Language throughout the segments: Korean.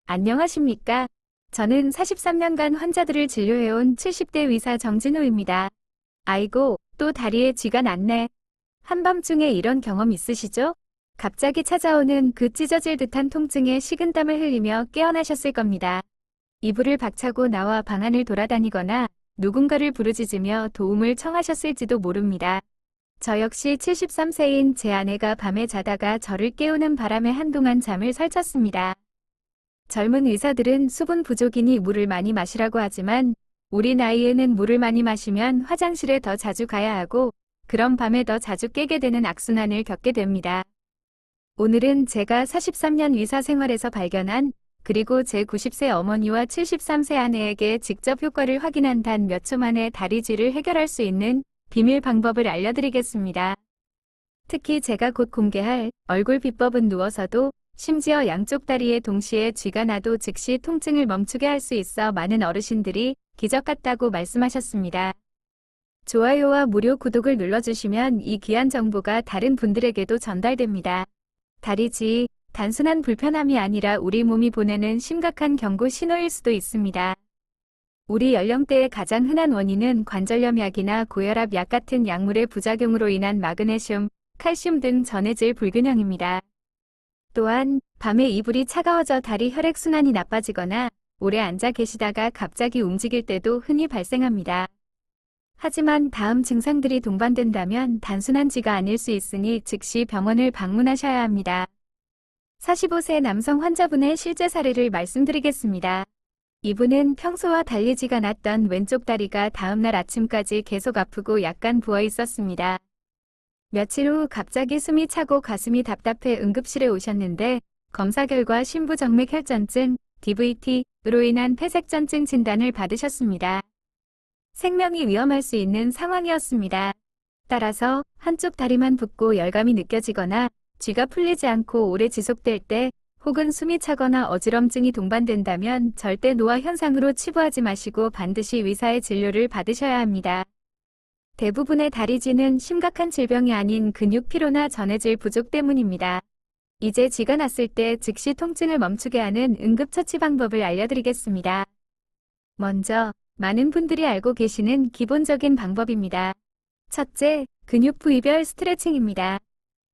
안녕하십니까? 저는 43년간 환자들을 진료해온 70대 의사 정진호입니다. 아이고, 또 다리에 쥐가 났네. 한밤중에 이런 경험 있으시죠? 갑자기 찾아오는 그 찢어질 듯한 통증에 식은땀을 흘리며 깨어나셨을 겁니다. 이불을 박차고 나와 방 안을 돌아다니거나 누군가를 부르짖으며 도움을 청하셨을지도 모릅니다. 저 역시 73세인 제 아내가 밤에 자다가 저를 깨우는 바람에 한동안 잠을 설쳤습니다. 젊은 의사들은 수분 부족이니 물을 많이 마시라고 하지만 우리 나이에는 물을 많이 마시면 화장실에 더 자주 가야 하고 그럼 밤에 더 자주 깨게 되는 악순환을 겪게 됩니다. 오늘은 제가 43년 의사 생활에서 발견한 그리고 제 90세 어머니와 73세 아내에게 직접 효과를 확인한 단 몇 초 만에 다리쥐를 해결할 수 있는 비밀 방법을 알려드리겠습니다. 특히 제가 곧 공개할 얼굴 비법은 누워서도 심지어 양쪽 다리에 동시에 쥐가 나도 즉시 통증을 멈추게 할 수 있어 많은 어르신들이 기적 같다고 말씀하셨습니다. 좋아요와 무료 구독을 눌러주시면 이 귀한 정보가 다른 분들에게도 전달됩니다. 다리쥐, 단순한 불편함이 아니라 우리 몸이 보내는 심각한 경고 신호일 수도 있습니다. 우리 연령대의 가장 흔한 원인은 관절염 약이나 고혈압 약 같은 약물의 부작용으로 인한 마그네슘, 칼슘 등 전해질 불균형입니다. 또한 밤에 이불이 차가워져 다리 혈액순환이 나빠지거나 오래 앉아 계시다가 갑자기 움직일 때도 흔히 발생합니다. 하지만 다음 증상들이 동반된다면 단순한 쥐가 아닐 수 있으니 즉시 병원을 방문하셔야 합니다. 45세 남성 환자분의 실제 사례를 말씀드리겠습니다. 이분은 평소와 달리 쥐가 났던 왼쪽 다리가 다음날 아침까지 계속 아프고 약간 부어 있었습니다. 며칠 후 갑자기 숨이 차고 가슴이 답답해 응급실에 오셨는데 검사 결과 심부정맥혈전증, DVT로 인한 폐색전증 진단을 받으셨습니다. 생명이 위험할 수 있는 상황이었습니다. 따라서 한쪽 다리만 붓고 열감이 느껴지거나 쥐가 풀리지 않고 오래 지속될 때 혹은 숨이 차거나 어지럼증이 동반된다면 절대 노화 현상으로 치부하지 마시고 반드시 의사의 진료를 받으셔야 합니다. 대부분의 다리쥐는 심각한 질병이 아닌 근육 피로나 전해질 부족 때문입니다. 이제 쥐가 났을 때 즉시 통증을 멈추게 하는 응급처치 방법을 알려드리겠습니다. 먼저 많은 분들이 알고 계시는 기본적인 방법입니다. 첫째, 근육 부위별 스트레칭입니다.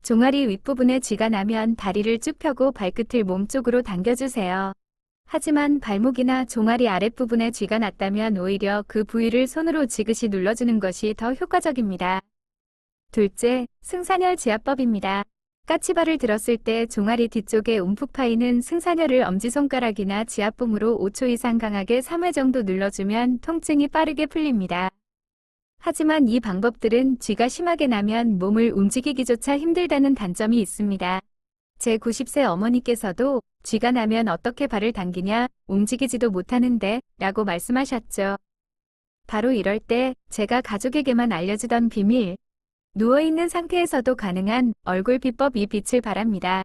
종아리 윗부분에 쥐가 나면 다리를 쭉 펴고 발끝을 몸쪽으로 당겨주세요. 하지만 발목이나 종아리 아랫부분에 쥐가 났다면 오히려 그 부위를 손으로 지그시 눌러주는 것이 더 효과적입니다. 둘째, 승산혈 지압법입니다. 까치발을 들었을 때 종아리 뒤쪽에 움푹 파이는 승산혈을 엄지손가락이나 지압봉으로 5초 이상 강하게 3회 정도 눌러주면 통증이 빠르게 풀립니다. 하지만 이 방법들은 쥐가 심하게 나면 몸을 움직이기조차 힘들다는 단점이 있습니다. 제 90세 어머니께서도 쥐가 나면 어떻게 발을 당기냐, 움직이지도 못하는데 라고 말씀하셨죠. 바로 이럴 때 제가 가족에게만 알려주던 비밀, 누워있는 상태에서도 가능한 얼굴 비법 이 빛을 발합니다.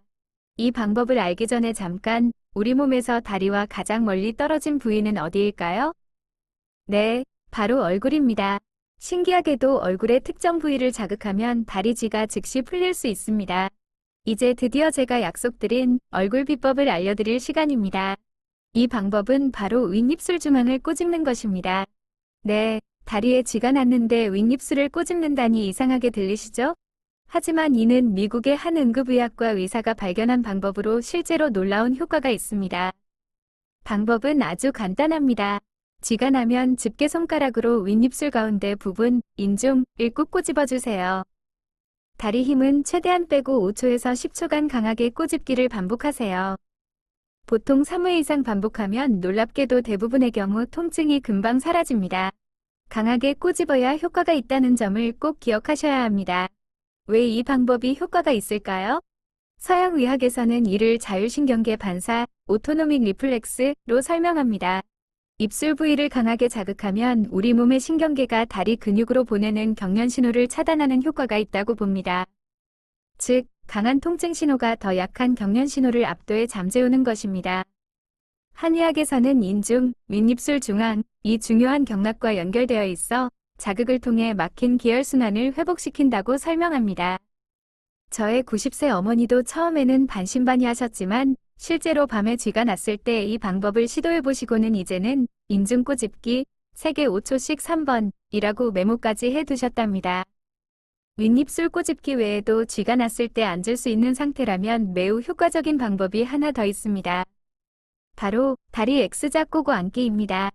이 방법을 알기 전에 잠깐 우리 몸에서 다리와 가장 멀리 떨어진 부위는 어디일까요? 네, 바로 얼굴입니다. 신기하게도 얼굴의 특정 부위를 자극하면 다리쥐가 즉시 풀릴 수 있습니다. 이제 드디어 제가 약속드린 얼굴 비법을 알려드릴 시간입니다. 이 방법은 바로 윗입술 중앙을 꼬집는 것입니다. 네, 다리에 쥐가 났는데 윗입술을 꼬집는다니 이상하게 들리시죠? 하지만 이는 미국의 한 응급의학과 의사가 발견한 방법으로 실제로 놀라운 효과가 있습니다. 방법은 아주 간단합니다. 쥐가 나면 집게 손가락으로 윗입술 가운데 부분, 인중을 꾹 꼬집어주세요. 다리 힘은 최대한 빼고 5초에서 10초간 강하게 꼬집기를 반복하세요. 보통 3회 이상 반복하면 놀랍게도 대부분의 경우 통증이 금방 사라집니다. 강하게 꼬집어야 효과가 있다는 점을 꼭 기억하셔야 합니다. 왜 이 방법이 효과가 있을까요? 서양 의학에서는 이를 자율신경계 반사, 오토노믹 리플렉스로 설명합니다. 입술 부위를 강하게 자극하면 우리 몸의 신경계가 다리 근육으로 보내는 경련 신호를 차단하는 효과가 있다고 봅니다. 즉, 강한 통증 신호가 더 약한 경련 신호를 압도해 잠재우는 것입니다. 한의학에서는 인중, 윗입술 중앙, 이 중요한 경락과 연결되어 있어 자극을 통해 막힌 기혈순환을 회복시킨다고 설명합니다. 저의 90세 어머니도 처음에는 반신반의하셨지만 실제로 밤에 쥐가 났을 때 이 방법을 시도해보시고는 이제는 인중 꼬집기, 세게 5초씩 3번이라고 메모까지 해두셨답니다. 윗입술 꼬집기 외에도 쥐가 났을 때 앉을 수 있는 상태라면 매우 효과적인 방법이 하나 더 있습니다. 바로 다리 X자 꼬고 앉기입니다.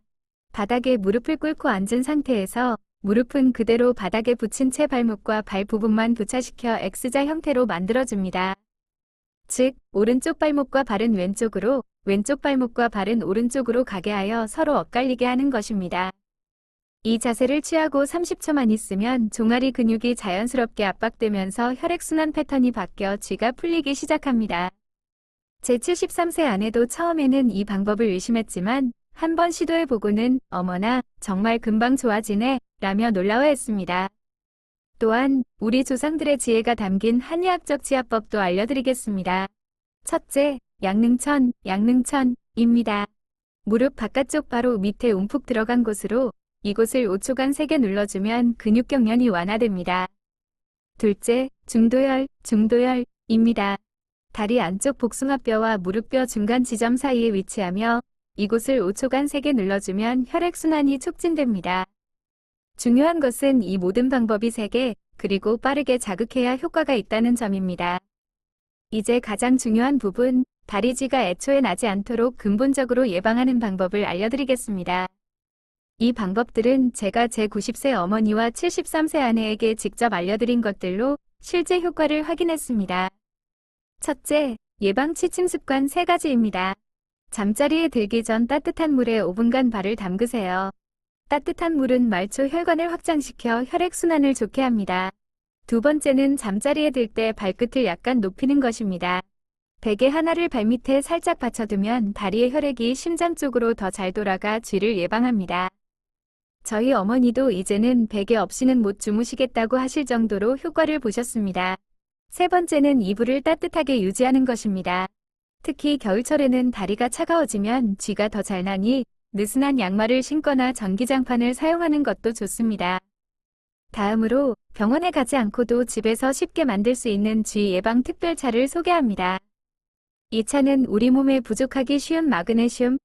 바닥에 무릎을 꿇고 앉은 상태에서 무릎은 그대로 바닥에 붙인 채 발목과 발 부분만 교차시켜 X자 형태로 만들어줍니다. 즉, 오른쪽 발목과 발은 왼쪽으로, 왼쪽 발목과 발은 오른쪽으로 가게 하여 서로 엇갈리게 하는 것입니다. 이 자세를 취하고 30초만 있으면 종아리 근육이 자연스럽게 압박되면서 혈액순환 패턴이 바뀌어 쥐가 풀리기 시작합니다. 제 73세 아내도 처음에는 이 방법을 의심했지만 한번 시도해보고는 어머나 정말 금방 좋아지네 라며 놀라워했습니다. 또한 우리 조상들의 지혜가 담긴 한의학적 치아법도 알려드리겠습니다. 첫째, 양능천입니다. 무릎 바깥쪽 바로 밑에 움푹 들어간 곳으로 이곳을 5초간 세게 눌러주면 근육 경련이 완화됩니다. 둘째, 중도혈입니다. 다리 안쪽 복숭아뼈와 무릎뼈 중간 지점 사이에 위치하며 이곳을 5초간 세게 눌러주면 혈액순환이 촉진됩니다. 중요한 것은 이 모든 방법이 세게 그리고 빠르게 자극해야 효과가 있다는 점입니다. 이제 가장 중요한 부분, 다리 쥐가 애초에 나지 않도록 근본적으로 예방하는 방법을 알려드리겠습니다. 이 방법들은 제가 제 90세 어머니와 73세 아내에게 직접 알려드린 것들로 실제 효과를 확인했습니다. 첫째, 예방 취침 습관 3가지입니다. 잠자리에 들기 전 따뜻한 물에 5분간 발을 담그세요. 따뜻한 물은 말초 혈관을 확장시켜 혈액순환을 좋게 합니다. 두 번째는 잠자리에 들 때 발끝을 약간 높이는 것입니다. 베개 하나를 발밑에 살짝 받쳐두면 다리의 혈액이 심장 쪽으로 더 잘 돌아가 쥐를 예방합니다. 저희 어머니도 이제는 베개 없이는 못 주무시겠다고 하실 정도로 효과를 보셨습니다. 세 번째는 이불을 따뜻하게 유지하는 것입니다. 특히 겨울철에는 다리가 차가워지면 쥐가 더 잘 나니 느슨한 양말을 신거나 전기장판을 사용하는 것도 좋습니다. 다음으로 병원에 가지 않고도 집에서 쉽게 만들 수 있는 쥐 예방 특별차를 소개합니다. 이 차는 우리 몸에 부족하기 쉬운 마그네슘,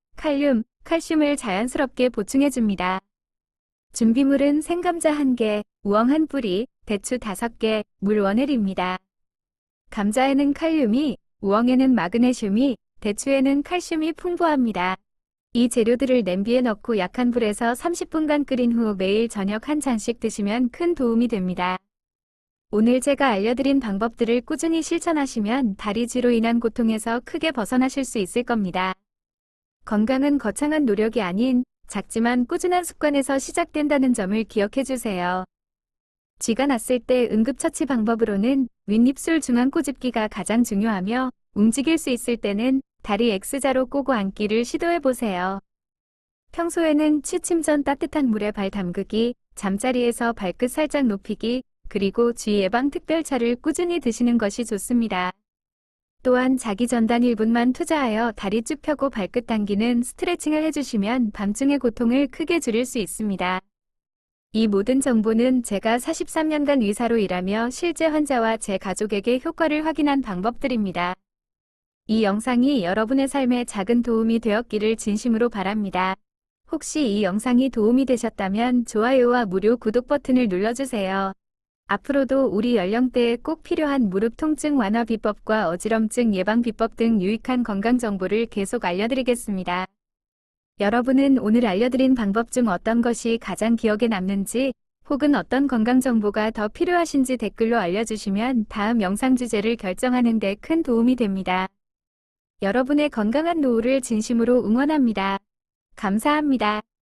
칼슘을 자연스럽게 보충해줍니다. 준비물은 생감자 1개, 우엉 1뿌리, 대추 5개, 물 1L입니다. 감자에는 칼륨이, 우엉에는 마그네슘이, 대추에는 칼슘이 풍부합니다. 이 재료들을 냄비에 넣고 약한 불에서 30분간 끓인 후 매일 저녁 한 잔씩 드시면 큰 도움이 됩니다. 오늘 제가 알려드린 방법들을 꾸준히 실천하시면 다리 쥐로 인한 고통에서 크게 벗어나실 수 있을 겁니다. 건강은 거창한 노력이 아닌 작지만 꾸준한 습관에서 시작된다는 점을 기억해 주세요. 쥐가 났을 때 응급처치 방법으로는 윗입술 중앙 꼬집기가 가장 중요하며 움직일 수 있을 때는 다리 X자로 꼬고 앉기를 시도해 보세요. 평소에는 취침 전 따뜻한 물에 발 담그기, 잠자리에서 발끝 살짝 높이기, 그리고 쥐 예방 특별차를 꾸준히 드시는 것이 좋습니다. 또한 자기 전단 1분만 투자하여 다리 쭉 펴고 발끝 당기는 스트레칭을 해주시면 밤중의 고통을 크게 줄일 수 있습니다. 이 모든 정보는 제가 43년간 의사로 일하며 실제 환자와 제 가족에게 효과를 확인한 방법들입니다. 이 영상이 여러분의 삶에 작은 도움이 되었기를 진심으로 바랍니다. 혹시 이 영상이 도움이 되셨다면 좋아요와 무료 구독 버튼을 눌러주세요. 앞으로도 우리 연령대에 꼭 필요한 무릎 통증 완화 비법과 어지럼증 예방 비법 등 유익한 건강 정보를 계속 알려드리겠습니다. 여러분은 오늘 알려드린 방법 중 어떤 것이 가장 기억에 남는지 혹은 어떤 건강 정보가 더 필요하신지 댓글로 알려주시면 다음 영상 주제를 결정하는 데 큰 도움이 됩니다. 여러분의 건강한 노후를 진심으로 응원합니다. 감사합니다.